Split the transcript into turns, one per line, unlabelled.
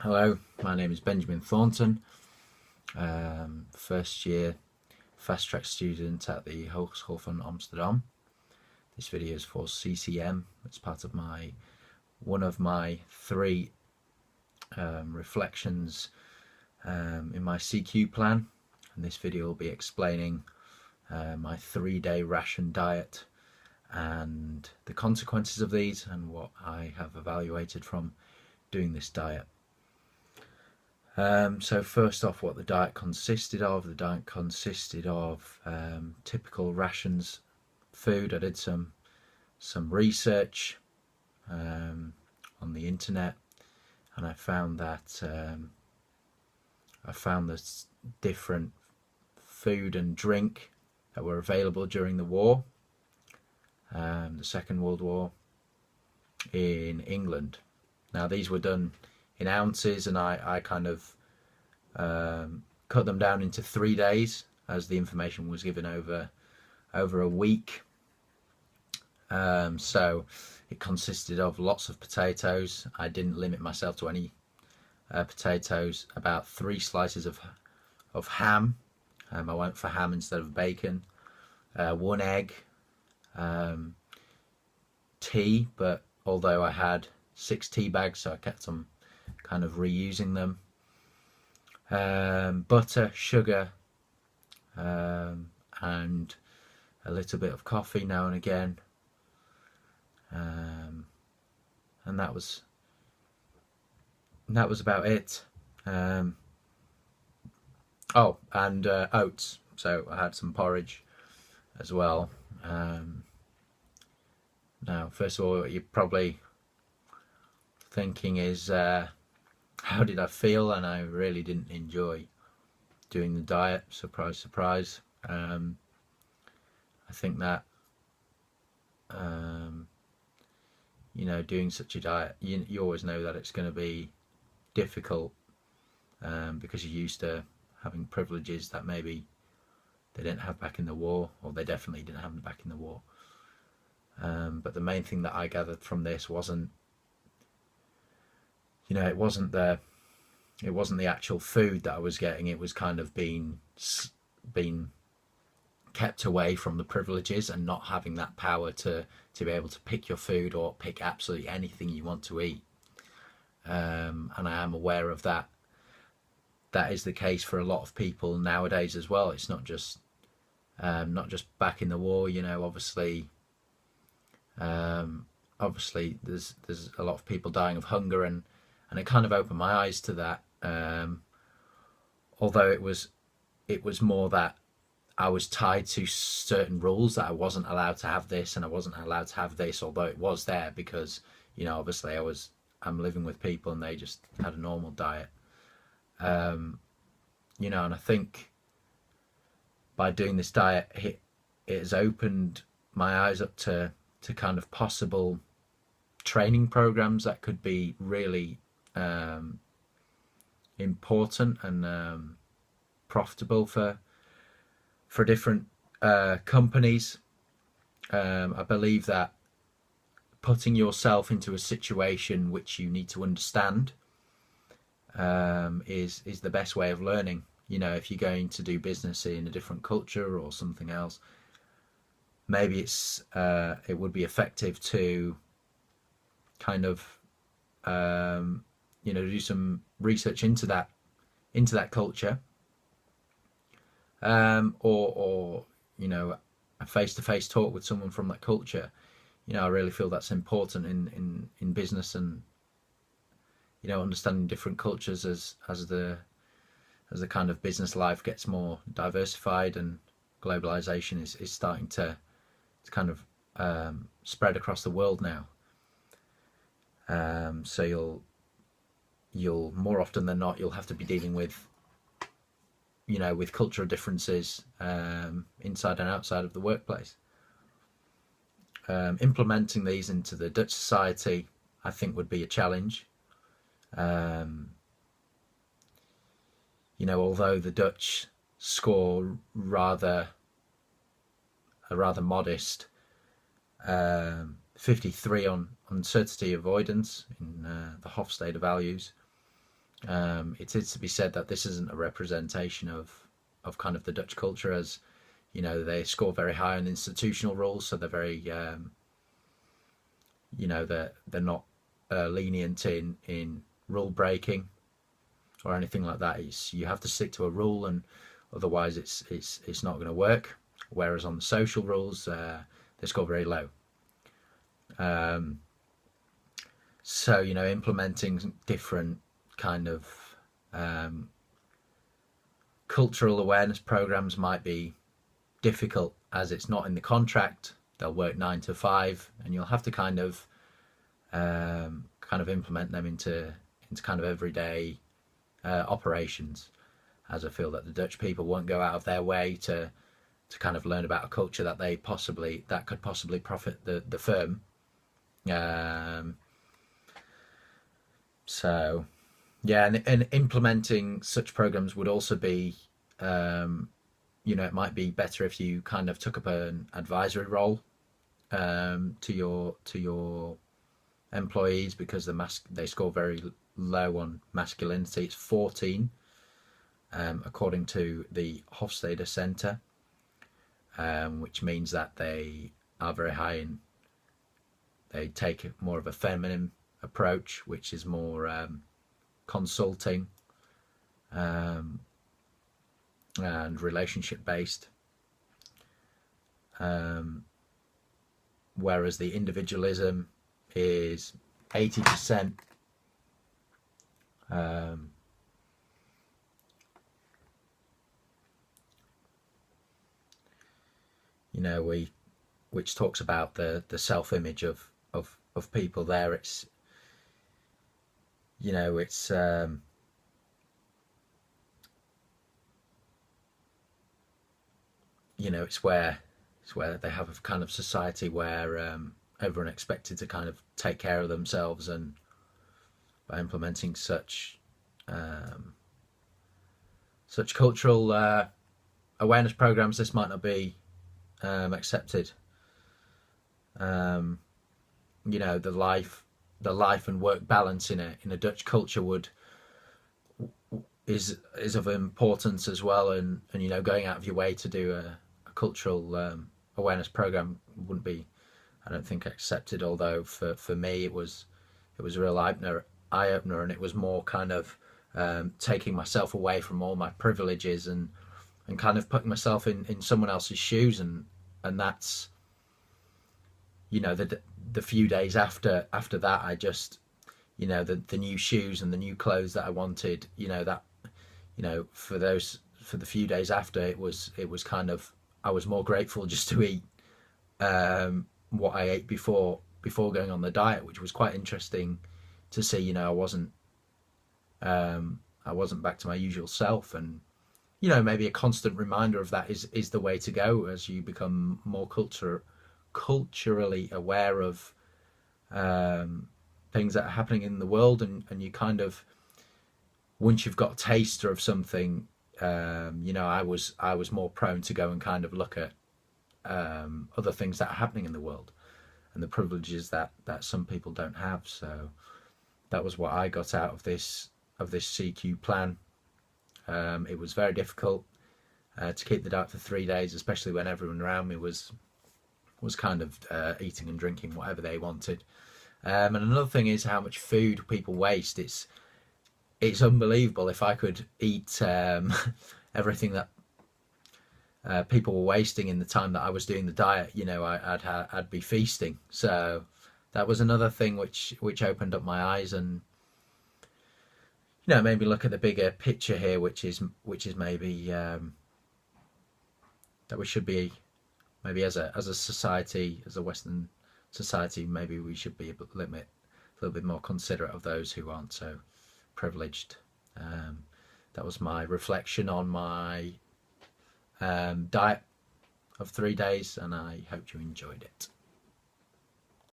Hello, my name is Benjamin Thornton, first year fast track student at the Hogeschool Van Amsterdam. This video is for CCM. It's part of one of my three reflections in my CQ plan, and this video will be explaining my 3-day ration diet and the consequences of these and what I have evaluated from doing this diet. So first off, what the diet consisted of. The diet consisted of typical rations food. I did some research on the internet, and I found that there's different food and drink that were available during the war, the Second World War, in England. Now these were done in ounces, and I kind of cut them down into 3 days, as the information was given over a week. So it consisted of lots of potatoes. I didn't limit myself to any potatoes. About 3 slices of ham. I went for ham instead of bacon. 1 egg. Tea, but although I had 6 tea bags, so I kept them kind of reusing them. Butter, sugar, and a little bit of coffee now and again, and that was about it. Oh, and oats, so I had some porridge as well. Now, first of all, what you're probably thinking is, how did I feel? And I really didn't enjoy doing the diet. Surprise, surprise. I think that doing such a diet, you always know that it's going to be difficult, because you're used to having privileges that maybe they didn't have back in the war, or they definitely didn't have them back in the war. But the main thing that I gathered from this wasn't, it wasn't the actual food that I was getting. It was kind of being kept away from the privileges and not having that power to be able to pick your food or pick absolutely anything you want to eat. And I am aware of that. That is the case for a lot of people nowadays as well. It's not just back in the war. Obviously there's a lot of people dying of hunger, and it kind of opened my eyes to that. Although it was more that I was tied to certain rules, that I wasn't allowed to have this and I wasn't allowed to have this, although it was there because, obviously I'm living with people and they just had a normal diet. And I think by doing this diet, it has opened my eyes up to kind of possible training programs that could be really important and profitable for different companies. I believe that putting yourself into a situation which you need to understand is the best way of learning. If you're going to do business in a different culture or something else, maybe it would be effective to kind of do some research into that culture, or a face-to-face talk with someone from that culture. I really feel that's important in business, and understanding different cultures as the kind of business life gets more diversified and globalization is starting to kind of spread across the world now. So you'll more often than not, you'll have to be dealing with cultural differences inside and outside of the workplace. Implementing these into the Dutch society, I think, would be a challenge. Although the Dutch score a rather modest 53 on uncertainty avoidance in the Hofstede values, It is to be said that this isn't a representation of kind of the Dutch culture, as you know, they score very high on institutional rules, so they're very they're not lenient in rule breaking or anything like that. You have to stick to a rule, and otherwise it's not going to work. Whereas on the social rules, they score very low. So implementing different kind of cultural awareness programs might be difficult, as it's not in the contract. They'll work 9 to 5, and you'll have to kind of implement them into kind of everyday operations, as I feel that the Dutch people won't go out of their way to kind of learn about a culture that could possibly profit the firm. So yeah, and implementing such programs would also be it might be better if you kind of took up an advisory role to your employees, because they score very low on masculinity. It's 14 according to the Hofstede Center, which means that they are very high in. They take more of a feminine approach, which is more consulting and relationship based, whereas the individualism is 80%. Which talks about the self-image of people there. It's it's where they have a kind of society where everyone expected to kind of take care of themselves, and by implementing such cultural awareness programs, this might not be accepted. The life and work balance in a Dutch culture is of importance as well, and going out of your way to do a cultural awareness program wouldn't be, I don't think, accepted. Although for me it was a real eye opener, and it was more kind of taking myself away from all my privileges and kind of putting myself in someone else's shoes, and that's the few days after that, I just the new shoes and the new clothes that I wanted, for the few days after, it was kind of, I was more grateful just to eat what I ate before going on the diet, which was quite interesting to see. I wasn't back to my usual self, and maybe a constant reminder of that is the way to go as you become more culturally aware of things that are happening in the world, and you kind of, once you've got a taster of something, I was more prone to go and kind of look at other things that are happening in the world and the privileges that some people don't have. So that was what I got out of this CQ plan. It was very difficult to keep the diet for 3 days, especially when everyone around me was kind of eating and drinking whatever they wanted. And another thing is how much food people waste. It's unbelievable. If I could eat everything that people were wasting in the time that I was doing the diet, I'd be feasting. So that was another thing which opened up my eyes, and made me look at the bigger picture here, which is maybe that we should be, maybe as a society, as a Western society, maybe we should be a little bit more considerate of those who aren't so privileged. That was my reflection on my diet of 3 days, and I hope you enjoyed it.